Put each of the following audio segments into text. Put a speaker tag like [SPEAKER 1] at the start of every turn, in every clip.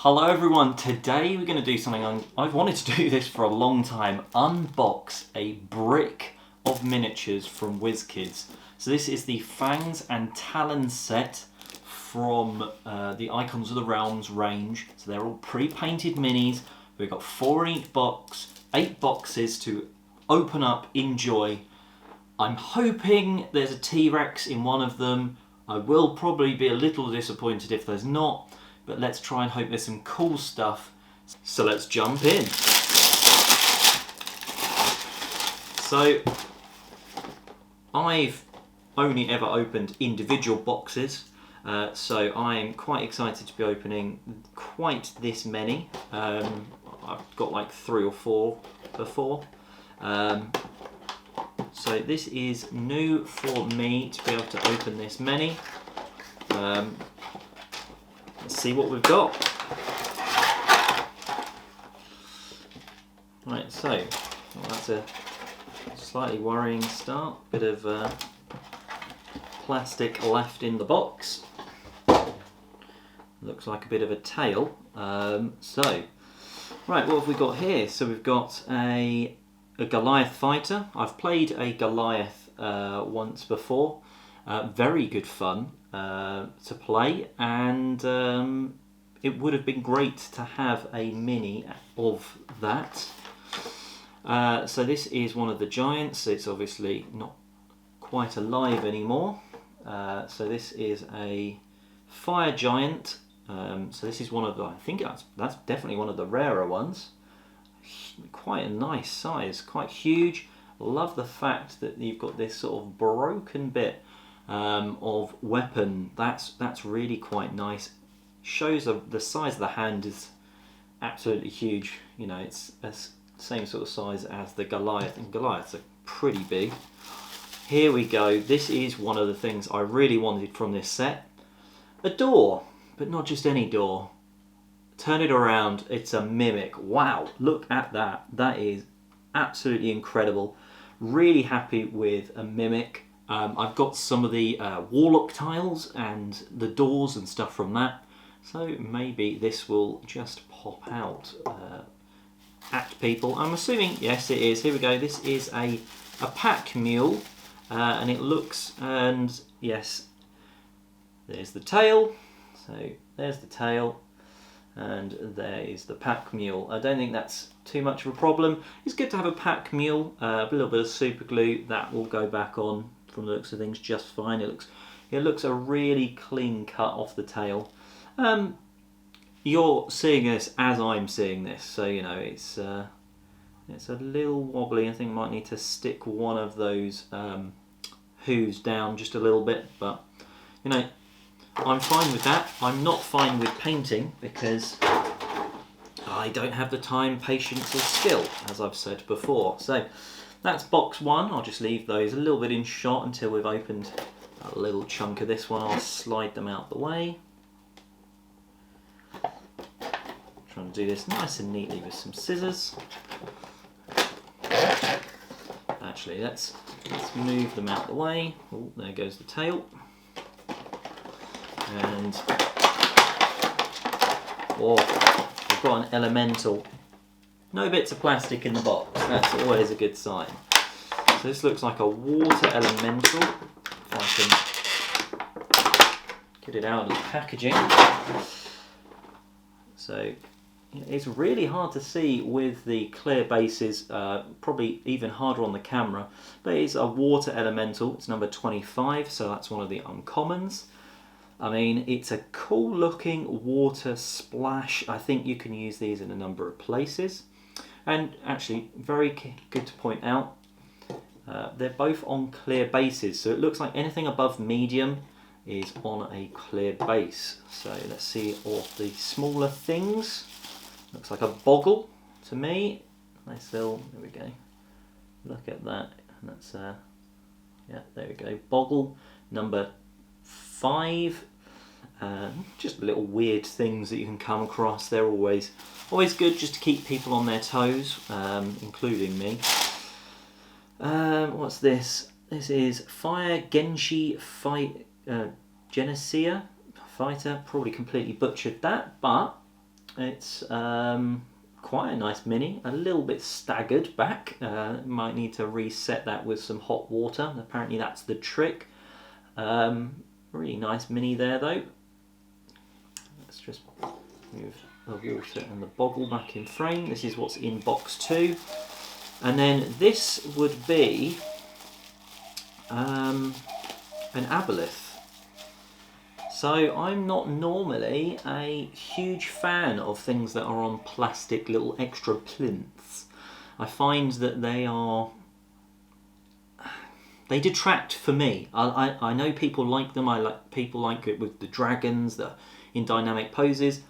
[SPEAKER 1] Hello everyone, today we're going to do something I've wanted to do this for a long time. Unbox a brick of miniatures from WizKids. So this is the Fangs and Talons set from the Icons of the Realms range. So they're all pre-painted minis. We've got 4 in each box, 8 boxes to open up, enjoy. I'm hoping there's a T-Rex in one of them. I will probably be a little disappointed if there's not. But let's try and hope there's some cool stuff. So let's jump in. So I've only ever opened individual boxes, so I'm quite excited to be opening quite this many. I've got like 3 or 4 before. So this is new for me to be able to open this many. Let's see what we've got. Right, so well, that's a slightly worrying start. Bit of plastic left in the box. Looks like a bit of a tail. So, right, what have we got here? So we've got a Goliath fighter. I've played a Goliath once before. Very good fun to play, and it would have been great to have a mini of that. So this is one of the giants. It's obviously not quite alive anymore. So this is a fire giant. So this is one of the, I think that's definitely one of the rarer ones. Quite a nice size, quite huge. Love the fact that you've got this sort of broken bit of weapon. That's really quite nice. Shows the size of the hand is absolutely huge. You know, it's the same sort of size as the Goliath, and Goliaths are pretty big. Here we go. This is one of the things I really wanted from this set. A door, but not just any door. Turn it around, it's a mimic. Wow, look at that. That is absolutely incredible. Really happy with a mimic. I've got some of the Warlock tiles and the doors and stuff from that, so maybe this will just pop out at people. I'm assuming, yes it is. Here we go. This is a pack mule, and it looks, and yes, there's the tail. So there's the tail, and there is the pack mule. I don't think that's too much of a problem. It's good to have a pack mule, a little bit of super glue, that will go back on from the looks of things just fine. It looks a really clean cut off the tail. You're seeing this as I'm seeing this, so you know it's a little wobbly. I think I might need to stick one of those hooves down just a little bit, but you know, I'm fine with that. I'm not fine with painting because I don't have the time, patience or skill, as I've said before. So that's box 1. I'll just leave those a little bit in shot until we've opened a little chunk of this one. I'll slide them out the way. Trying to do this nice and neatly with some scissors. Actually, let's move them out the way. Oh, there goes the tail. And we've got an elemental. No bits of plastic in the box. That's always a good sign. So this looks like a water elemental. If I can get it out of the packaging. So it's really hard to see with the clear bases. Probably even harder on the camera. But it's a water elemental. It's number 25. So that's one of the uncommons. I mean, it's a cool looking water splash. I think you can use these in a number of places. And actually, very good to point out, they're both on clear bases. So it looks like anything above medium is on a clear base. So let's see all the smaller things. Looks like a boggle to me. Nice little, there we go. Look at that. That's, yeah, there we go. Boggle number 5. Just little weird things that you can come across. They're always good just to keep people on their toes, including me. What's this? This is Fire Genshi Genesia Fighter. Probably completely butchered that, but It's quite a nice mini, a little bit staggered back. Might need to reset that with some hot water. Apparently that's the trick. Really nice mini there though. Let's just move the water and the boggle back in frame. This is what's in box 2. And then this would be an aboleth. So I'm not normally a huge fan of things that are on plastic little extra plinths. I find that they detract for me. I know people like them. People like it with the dragons, in dynamic poses.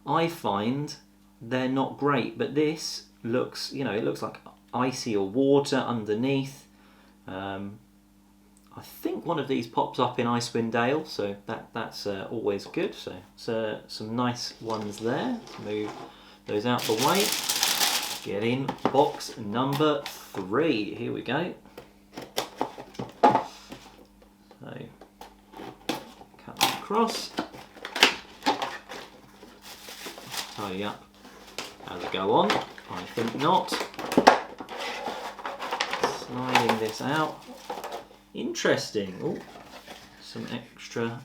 [SPEAKER 1] I find they're not great, but this looks, it looks like icy or water underneath. I think one of these pops up in Icewind Dale, so that's always good. So some nice ones there. Move those out the way. Get in box number 3. Here we go. So cut that across. Tidy up as I go on. I think not. Sliding this out. Interesting. Oh, some extra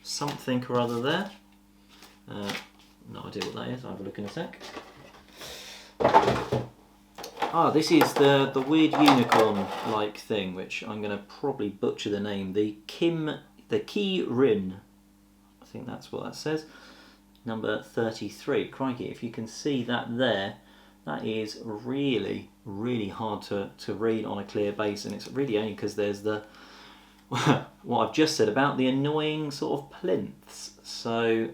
[SPEAKER 1] something or other there. No idea what that is. I'll have a look in a sec. This is the weird unicorn-like thing, which I'm going to probably butcher the name. The Key Rin. I think that's what that says. Number 33. Crikey, if you can see that there, that is really, really hard to read on a clear base, and it's really only because there's the what I've just said about the annoying sort of plinths. So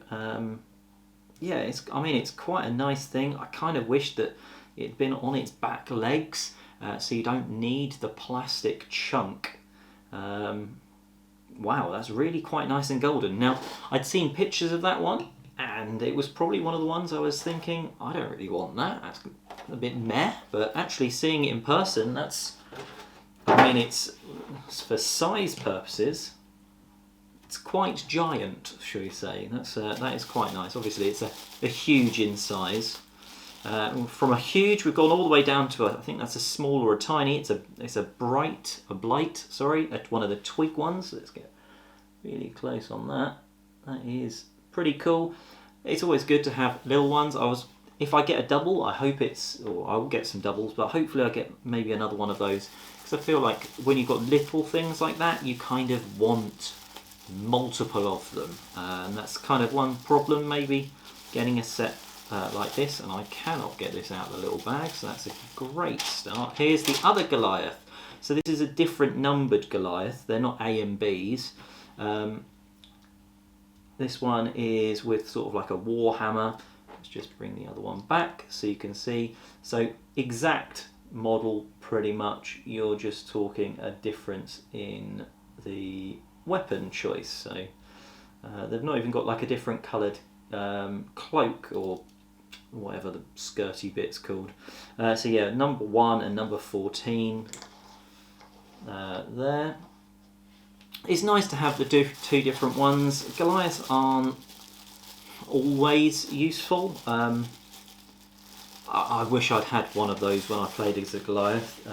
[SPEAKER 1] yeah, it's quite a nice thing. I kind of wish that it'd been on its back legs, so you don't need the plastic chunk. Wow, that's really quite nice and golden. Now, I'd seen pictures of that one, and it was probably one of the ones I was thinking, I don't really want that. That's a bit meh. But actually seeing it in person, it's for size purposes, it's quite giant, shall we say. That is quite nice. Obviously, it's a huge in size. From a huge, we've gone all the way down to I think that's a small or a tiny. It's a blight. Sorry, one of the twig ones. Let's get really close on that. That is pretty cool. It's always good to have little ones. If I get a double, I hope I'll get some doubles, but hopefully I get maybe another one of those, because I feel like when you've got little things like that, you kind of want multiple of them, and that's kind of one problem maybe getting a set like this, and I cannot get this out of the little bag, so that's a great start. Here's the other Goliath. So this is a different numbered Goliath. They're not A and Bs. This one is with sort of like a war hammer. Let's just bring the other one back so you can see. So exact model pretty much. You're just talking a difference in the weapon choice. So they've not even got like a different coloured cloak or whatever the skirty bit's called. So yeah, number 1 and number 14 there. It's nice to have the two different ones. Goliaths aren't always useful. I wish I'd had one of those when I played as a Goliath.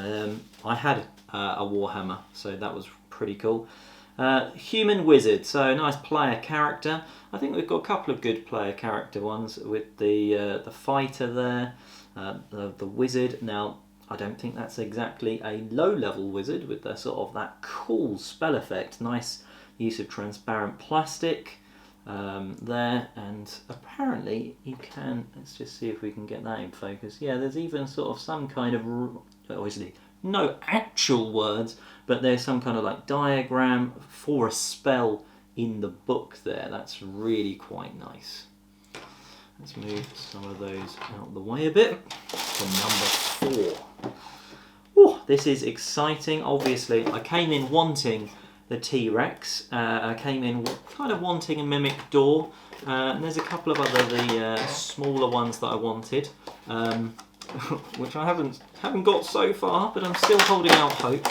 [SPEAKER 1] I had a Warhammer, so that was pretty cool. Human Wizard, so a nice player character. I think we've got a couple of good player character ones with the fighter there, the wizard. Now, I don't think that's exactly a low-level wizard with the sort of that cool spell effect. Nice use of transparent plastic there, and apparently you can, let's just see if we can get that in focus. Yeah, there's even sort of some kind of, obviously no actual words, but there's some kind of like diagram for a spell in the book there. That's really quite nice. Let's move some of those out of the way a bit. For number 4. Ooh, this is exciting. Obviously, I came in wanting the T-Rex. I came in kind of wanting a Mimic Door. And there's a couple of other smaller ones that I wanted, which I haven't got so far, but I'm still holding out hope.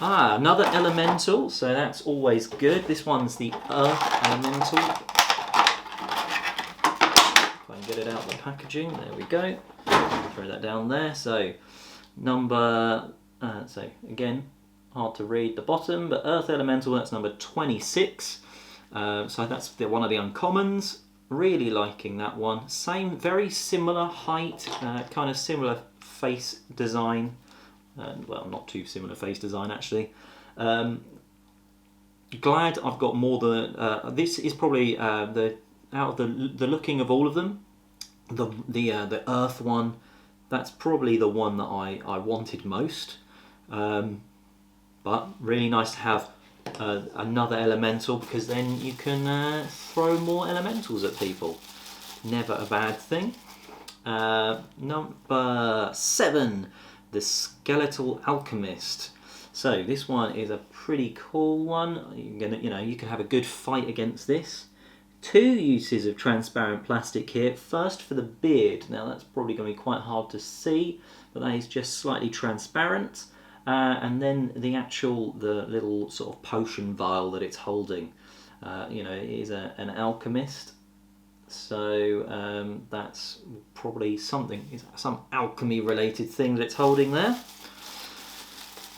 [SPEAKER 1] Another Elemental, so that's always good. This one's the Earth Elemental. If I can get it out of the packaging. There we go. Throw that down there. So number, so again, hard to read the bottom, but Earth Elemental, that's number 26. So that's one of the uncommons. Really liking that one. Same, very similar height, kind of similar face design. Well, not too similar face design actually. Glad I've got more than this is probably the out of the looking of all of them, the Earth one. That's probably the one that I wanted most. But really nice to have another elemental, because then you can throw more elementals at people. Never a bad thing. Number 7, the Skeletal Alchemist. So this one is a pretty cool one. You can have a good fight against this. 2 uses of transparent plastic here. First for the beard. Now that's probably going to be quite hard to see, but that is just slightly transparent. And then the little sort of potion vial that it's holding. It is an alchemist. So that's probably some alchemy related thing that it's holding there.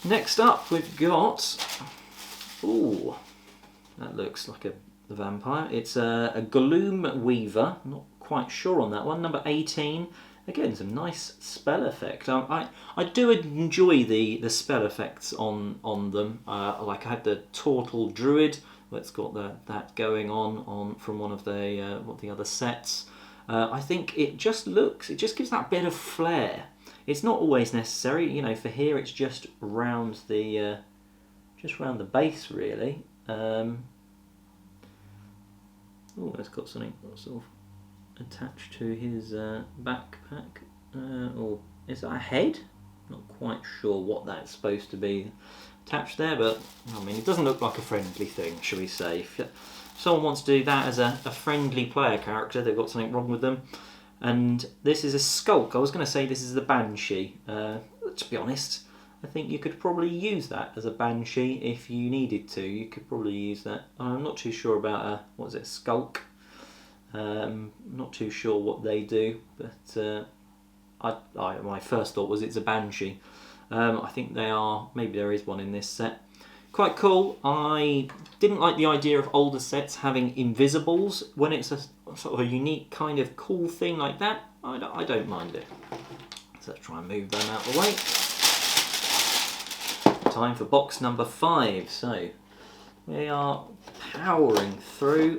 [SPEAKER 1] Next up we've got, ooh, that looks like the vampire. It's a Gloom Weaver, not quite sure on that one, number 18. Again, some nice spell effect. I do enjoy the spell effects on them. Like I had the Turtle Druid, that's got that going on from one of the other sets. I think it just gives that bit of flair. It's not always necessary, for here it's just round the base really. Oh, it's got something sort of attached to his backpack. Or is that a head? Not quite sure what that's supposed to be attached there, but I mean, it doesn't look like a friendly thing, shall we say. If someone wants to do that as a friendly player character, they've got something wrong with them. And this is a Skulk. I was going to say this is the Banshee. To be honest, I think you could probably use that as a Banshee if you needed to. You could probably use that. I'm not too sure about a Skulk. Not too sure what they do, but my first thought was it's a Banshee. I think they are. Maybe there is one in this set. Quite cool. I didn't like the idea of older sets having invisibles. When it's a sort of a unique kind of cool thing like that, I don't mind it. So let's try and move them out of the way. Time for box number 5. So we are powering through.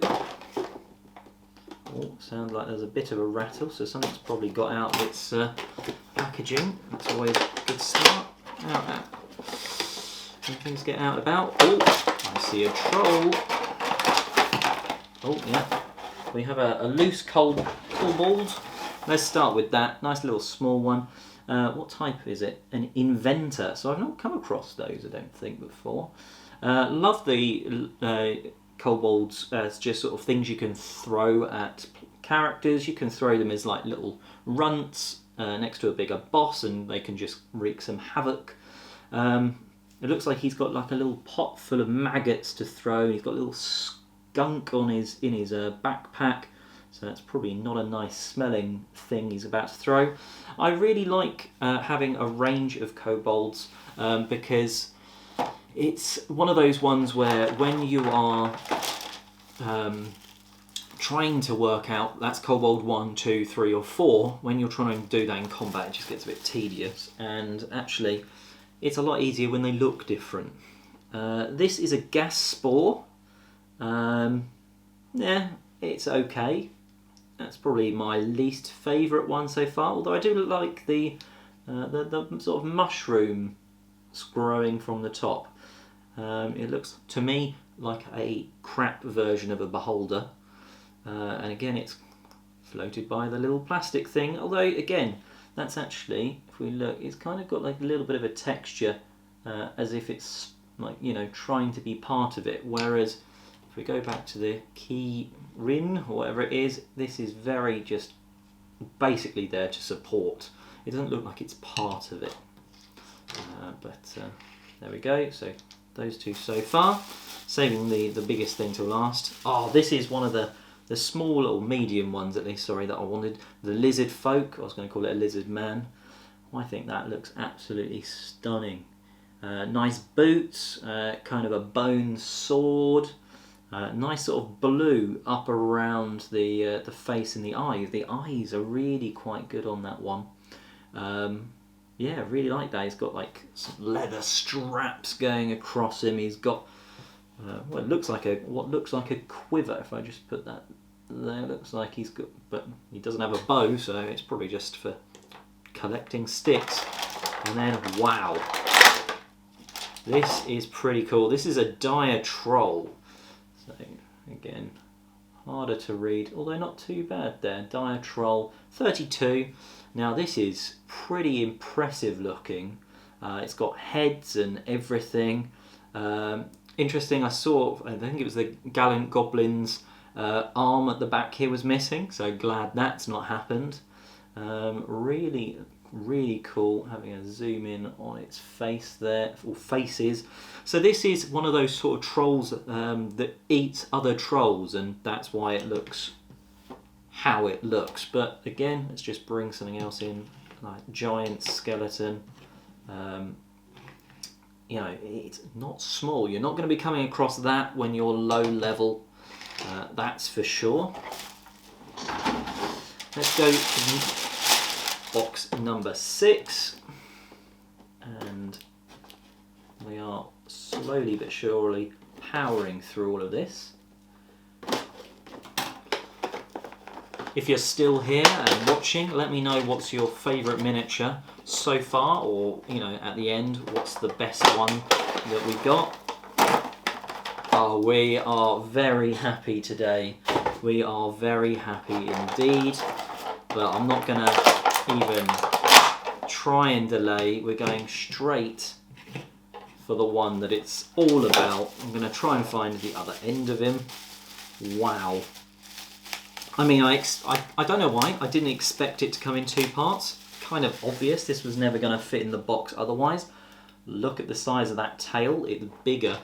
[SPEAKER 1] Oh, sounds like there's a bit of a rattle, so something's probably got out of its packaging. That's always a good start. Things get out about. Oh, I see a troll. Oh, yeah. We have a loose kobold. Let's start with that. Nice little small one. What type is it? An inventor. So I've not come across those, I don't think, before. Love the kobolds as just sort of things you can throw at characters. You can throw them as like little runts next to a bigger boss, and they can just wreak some havoc. It looks like he's got like a little pot full of maggots to throw. He's got a little skunk in his backpack, so that's probably not a nice smelling thing he's about to throw. I really like having a range of kobolds because it's one of those ones where when you are trying to work out that's kobold 1, 2, 3 or 4, when you're trying to do that in combat it just gets a bit tedious, and actually it's a lot easier when they look different. This is a gas spore. Yeah, it's okay. That's probably my least favourite one so far, although I do like the sort of mushroom growing from the top. It looks to me like a crap version of a beholder, and again it's floated by the little plastic thing, although again that's actually, if we look, it's kind of got like a little bit of a texture as if it's like, trying to be part of it, whereas if we go back to the key rin or whatever it is, this is very just basically there to support. It doesn't look like it's part of it, but there we go. So those two so far, saving the biggest thing to last. Oh, this is one of the the small or medium ones at least, sorry, that I wanted. The lizard folk, I was going to call it a lizard man. I think that looks absolutely stunning. Nice boots, kind of a bone sword, nice sort of blue up around the face and the eyes. The eyes are really quite good on that one. Yeah, I really like that. He's got like some leather straps going across him. He's got what looks like a quiver. If I just put that there, looks like he's got, but he doesn't have a bow, so it's probably just for collecting sticks. And then wow, this is pretty cool. This is a dire troll. So again, harder to read, although not too bad there. Dire troll 32. Now this is pretty impressive looking. It's got heads and everything. Interesting, I think it was the Gallant Goblin's arm at the back here was missing, so glad that's not happened. Really, really cool, having a zoom in on its face there, or faces. So this is one of those sort of trolls that eats other trolls, and that's why it looks how it looks. But again, let's just bring something else in, like giant skeleton. You know, it's not small. You're not going to be coming across that when you're low level, that's for sure. Let's go to box number 6, and we are slowly but surely powering through all of this. If you're still here and watching, let me know what's your favourite miniature so far, or you know, at the end, what's the best one that we got. Oh, we are very happy today. We are very happy indeed. But I'm not going to even try and delay. We're going straight for the one that it's all about. I'm going to try and find the other end of him. Wow. I mean, I don't know why. I didn't expect it to come in 2 parts. Kind of obvious. This was never going to fit in the box otherwise. Look at the size of that tail. It's bigger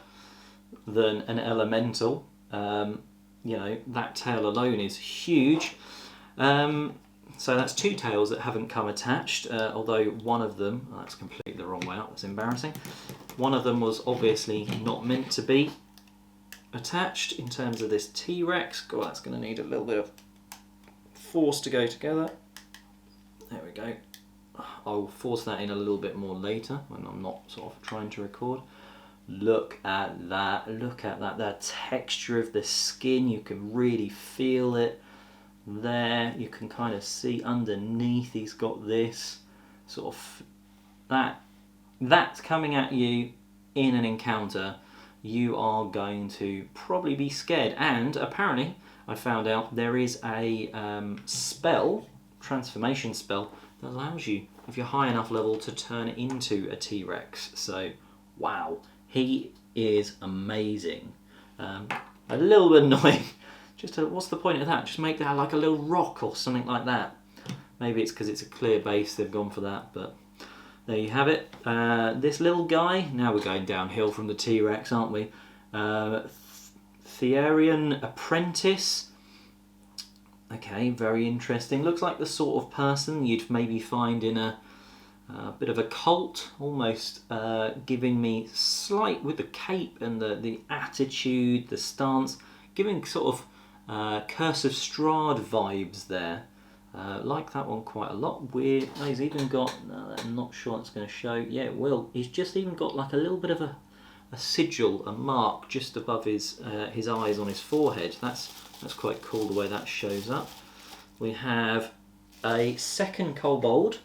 [SPEAKER 1] than an elemental. You know, that tail alone is huge. So that's 2 tails that haven't come attached, although one of them, oh, that's completely the wrong way up, that's embarrassing. One of them was obviously not meant to be attached in terms of this T-Rex. God, that's going to need a little bit of force to go together. There we go. I'll force that in a little bit more later when I'm not sort of trying to record. Look at that, look at that. The texture of the skin, you can really feel it there. You can kind of see underneath he's got this sort of, that's coming at you in an encounter. You are going to probably be scared. And apparently, I found out there is a spell, transformation spell, that allows you, if you're high enough level, to turn into a T-Rex. So, wow, he is amazing. A little bit annoying. What's the point of that? Just make that like a little rock or something like that. Maybe it's because it's a clear base they've gone for that, but there you have it. This little guy, now we're going downhill from the T-Rex, aren't we? Therian Apprentice. Okay, very interesting. Looks like the sort of person you'd maybe find in a bit of a cult, almost giving me slight, with the cape and the attitude, the stance, giving sort of Curse of Strahd vibes there. Like that one quite a lot. Weird. Oh, he's even got, no, I'm not sure it's going to show. Yeah, it will. He's just even got like a little bit of a sigil, a mark just above his eyes on his forehead. That's quite cool the way that shows up. We have a second kobold.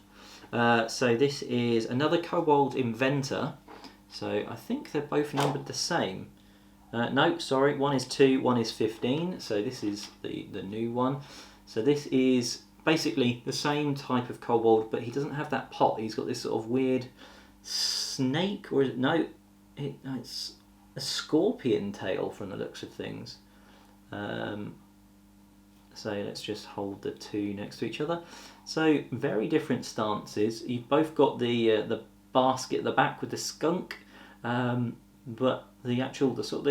[SPEAKER 1] So this is another kobold inventor. So I think they're both numbered the same. No, sorry, one is 2, one is 15. So this is the new one. So this is basically the same type of kobold, but he doesn't have that pot. He's got this sort of weird snake, or is it, no, it's a scorpion tail from the looks of things. So let's just hold the 2 next to each other. So very different stances. You've both got the basket at the back with the skunk. but the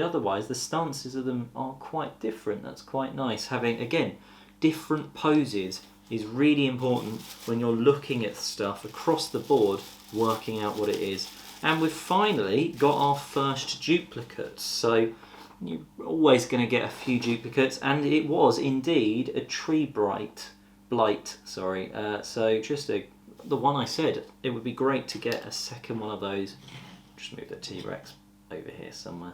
[SPEAKER 1] otherwise the stances of them are quite different. That's quite nice. Having again different poses is really important when you're looking at stuff across the board, working out what it is. And we've finally got our first duplicates. So you're always going to get a few duplicates, and it was indeed a tree blight. Sorry. So just the one I said. It would be great to get a second one of those. Just move the T-Rex over here somewhere.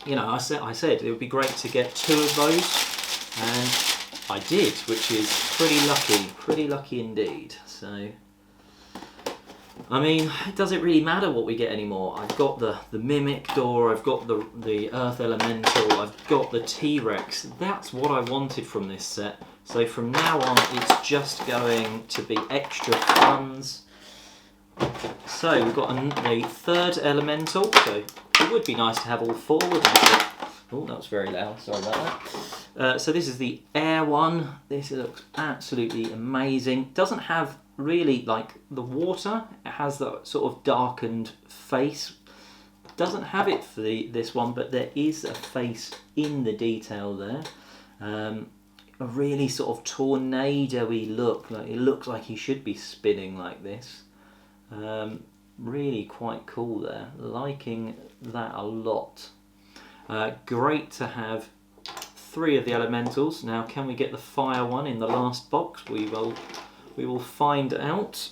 [SPEAKER 1] You know, I said it would be great to get 2 of those, and I did, which is pretty lucky indeed. So, I mean, does it really matter what we get anymore? I've got the Mimic Door, I've got the Earth Elemental, I've got the T-Rex. That's what I wanted from this set. So from now on, it's just going to be extra funds. So we've got the 3rd Elemental, so it would be nice to have all 4, wouldn't it? Oh, that was very loud, sorry about that. So this is the Air one. This looks absolutely amazing. Doesn't have really like the water, it has that sort of darkened face. Doesn't have it for this one, but there is a face in the detail there. A really sort of tornado-y look, like it looks like he should be spinning like this. Really quite cool there, liking that a lot. Great to have 3 of the elementals. Now can we get the fire one in the last box? We will find out.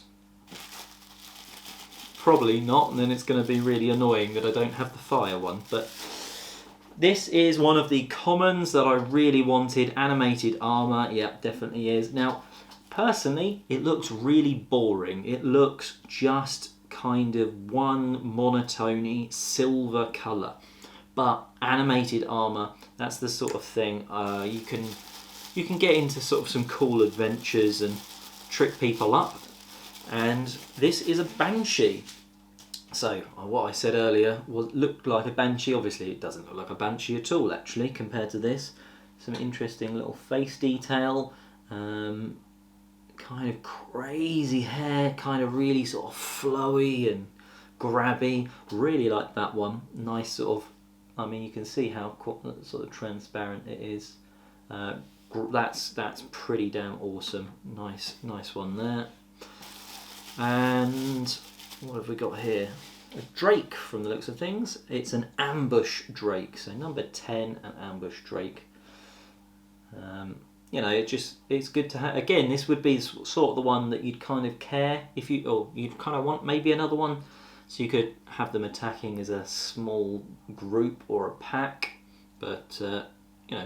[SPEAKER 1] Probably not, and then it's going to be really annoying that I don't have the fire one. But this is one of the commons that I really wanted. Animated armour, yeah, definitely is. Now, personally, it looks really boring. It looks just kind of one monotony silver colour. But animated armour, that's the sort of thing you can get into sort of some cool adventures and trick people up. And this is a Banshee. So what I said earlier looked like a Banshee. Obviously it doesn't look like a Banshee at all actually compared to this. Some interesting little face detail, kind of crazy hair, kind of really sort of flowy and grabby. Really like that one. Nice sort of, I mean you can see how sort of transparent it is. That's pretty damn awesome. Nice one there. And what have we got here? A Drake from the looks of things. It's an ambush Drake. So number 10, an ambush Drake. You know, it's good to have. Again, this would be sort of the one that you'd kind of care if you'd kind of want maybe another one, so you could have them attacking as a small group or a pack. But you know,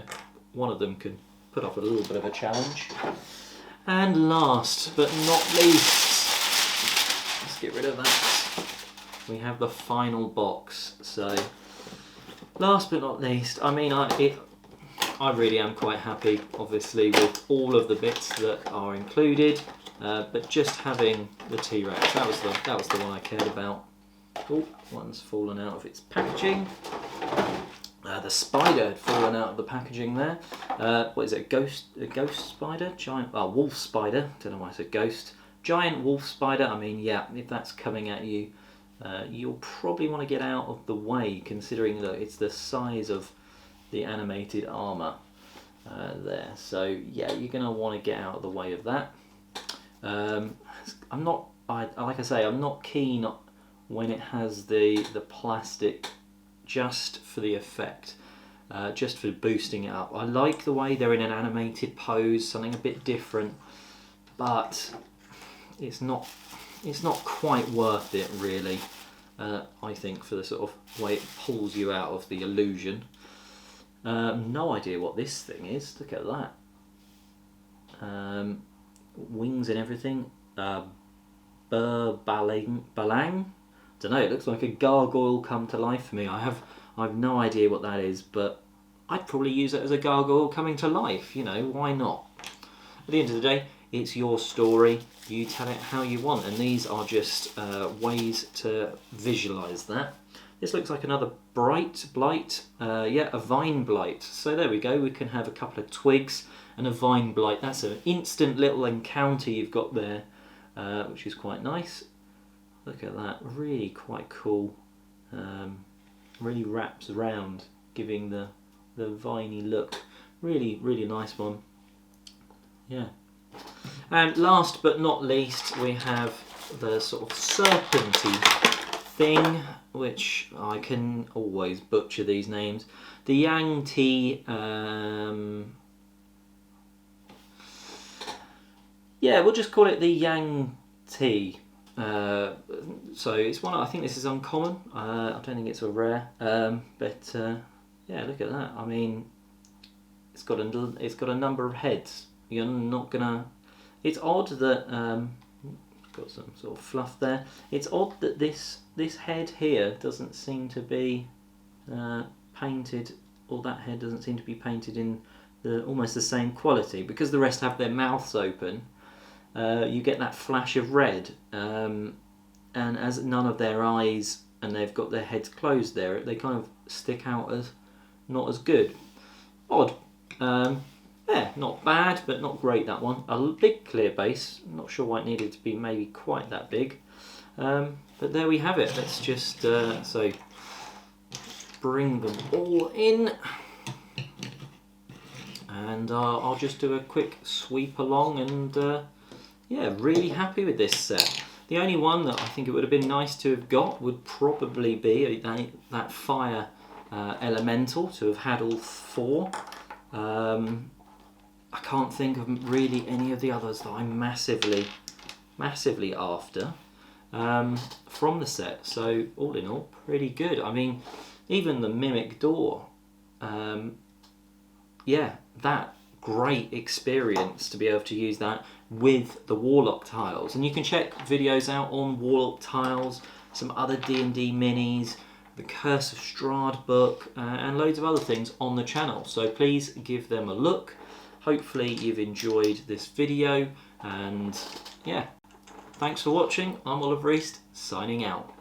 [SPEAKER 1] one of them can put up a little bit of a challenge. And last but not least, let's get rid of that. We have the final box. So last but not least, I mean, I really am quite happy, obviously, with all of the bits that are included. But just having the T-Rex, that was the one I cared about. Oh, one's fallen out of its packaging. The spider had fallen out of the packaging there. What is it? A ghost spider? Giant, wolf spider. Don't know why I said ghost. Giant wolf spider. I mean, yeah, if that's coming at you, you'll probably want to get out of the way, considering that it's the size of the animated armour there. So yeah, you're going to want to get out of the way of that. Like I say, I'm not keen when it has the plastic just for the effect, just for boosting it up. I like the way they're in an animated pose, something a bit different, but it's not quite worth it really. I think, for the sort of way it pulls you out of the illusion. No idea what this thing is. Look at that. Wings and everything. Balang. Don't know. It looks like a gargoyle come to life for me. I've no idea what that is, but I'd probably use it as a gargoyle coming to life. You know, why not? At the end of the day, it's your story. You tell it how you want, and these are just ways to visualise that. This looks like another blight. Yeah, a vine blight. So there we go. We can have a couple of twigs and a vine blight. That's an instant little encounter you've got there, which is quite nice. Look at that. Really quite cool. Really wraps around, giving the viney look. Really, really nice one. Yeah. And last but not least, we have the sort of serpenty thing, which I can always butcher these names. The Yang Tea, yeah, we'll just call it the Yang Tea. So it's one, I think this is uncommon. I don't think it's a rare, but yeah, look at that. I mean, it's got a number of heads. You're not gonna. It's odd that got some sort of fluff there. It's odd that this head here doesn't seem to be painted, or that head doesn't seem to be painted in almost the same quality, because the rest have their mouths open. You get that flash of red, and as none of their eyes and they've got their heads closed there, they kind of stick out as not as good. Odd. Yeah, not bad, but not great, that one. A big clear base. Not sure why it needed to be maybe quite that big. But there we have it. Let's just so bring them all in. And I'll just do a quick sweep along, and yeah, really happy with this set. The only one that I think it would have been nice to have got would probably be that fire elemental, to have had all four. I can't think of really any of the others that I'm massively after from the set. So all in all, pretty good. I mean, even the Mimic Door, yeah, that great experience to be able to use that with the Warlock tiles. And you can check videos out on Warlock tiles, some other D&D minis, the Curse of Strahd book, and loads of other things on the channel. So please give them a look. Hopefully you've enjoyed this video, and yeah, thanks for watching. I'm Oliver East, signing out.